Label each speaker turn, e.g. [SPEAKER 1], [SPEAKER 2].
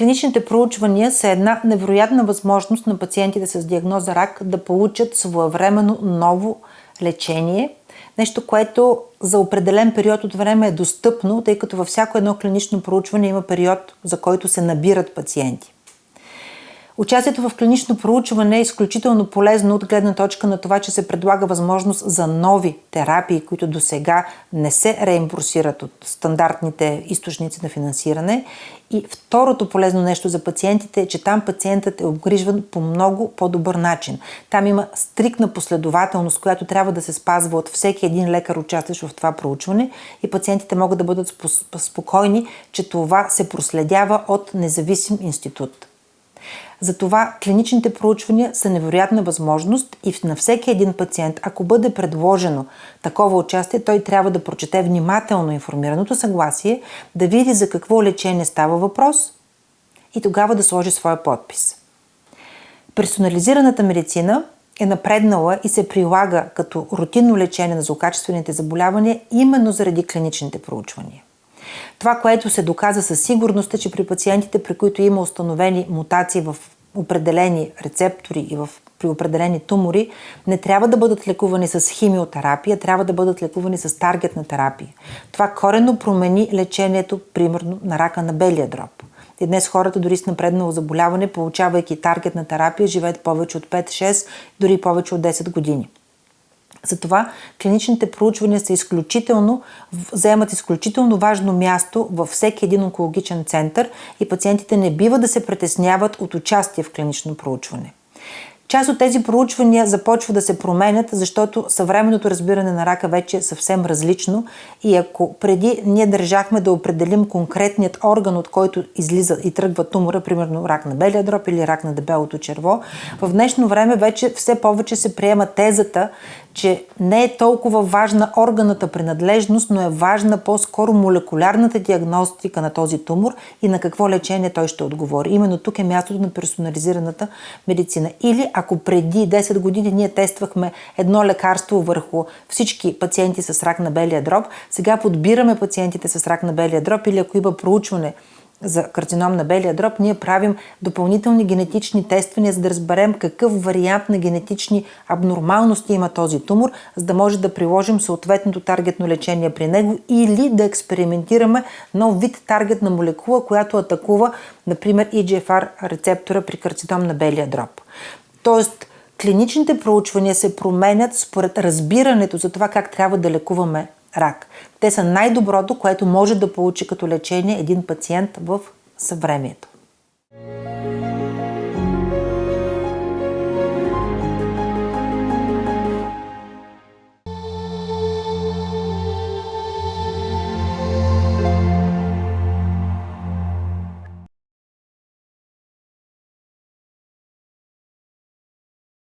[SPEAKER 1] Клиничните проучвания са една невероятна възможност на пациентите с диагноза рак да получат своевременно ново лечение. Нещо, което за определен период от време е достъпно, тъй като във всяко едно клинично проучване има период, за който се набират пациенти. Участието в клинично проучване е изключително полезно от гледна точка на това, че се предлага възможност за нови терапии, които досега не се реимбурсират от стандартните източници на финансиране. И второто полезно нещо за пациентите е, че там пациентът е обгрижван по много по-добър начин. Там има стриктна последователност, която трябва да се спазва от всеки един лекар, участващ в това проучване, и пациентите могат да бъдат спокойни, че това се проследява от независим институт. Затова клиничните проучвания са невероятна възможност и на всеки един пациент, ако бъде предложено такова участие, той трябва да прочете внимателно информираното съгласие, да види за какво лечение става въпрос и тогава да сложи своя подпис. Персонализираната медицина е напреднала и се прилага като рутинно лечение на злокачествените заболявания именно заради клиничните проучвания. Това, което се доказа със сигурност, е, че при пациентите, при които има установени мутации в определени рецептори и при определени тумори, не трябва да бъдат лекувани с химиотерапия, трябва да бъдат лекувани с таргетна терапия. Това коренно промени лечението, примерно, на рака на белия дроб. И днес хората дори с напреднало заболяване, получавайки таргетна терапия, живеят повече от 5-6, дори повече от 10 години. Затова клиничните проучвания заемат изключително важно място във всеки един онкологичен център и пациентите не бива да се притесняват от участие в клинично проучване. Част от тези проучвания започва да се променят, защото съвременното разбиране на рака вече е съвсем различно и ако преди ние държахме да определим конкретният орган, от който излиза и тръгва тумора, примерно рак на белия дроб или рак на дебелото черво, в днешно време вече все повече се приема тезата, че не е толкова важна органната принадлежност, но е важна по-скоро молекулярната диагностика на този тумор и на какво лечение той ще отговори. Именно тук е мястото на персонализираната медицина. Или ако преди 10 години ние тествахме едно лекарство върху всички пациенти с рак на белия дроб, сега подбираме пациентите с рак на белия дроб или ако има проучване за карцином на белия дроб, ние правим допълнителни генетични тествания, за да разберем какъв вариант на генетични абнормалности има този тумор, за да може да приложим съответното таргетно лечение при него или да експериментираме нов вид таргетна молекула, която атакува, например, EGFR рецептора при карцином на белия дроб. Тоест, клиничните проучвания се променят според разбирането за това как трябва да лекуваме рак. Те са най-доброто, което може да получи като лечение един пациент в съвремието.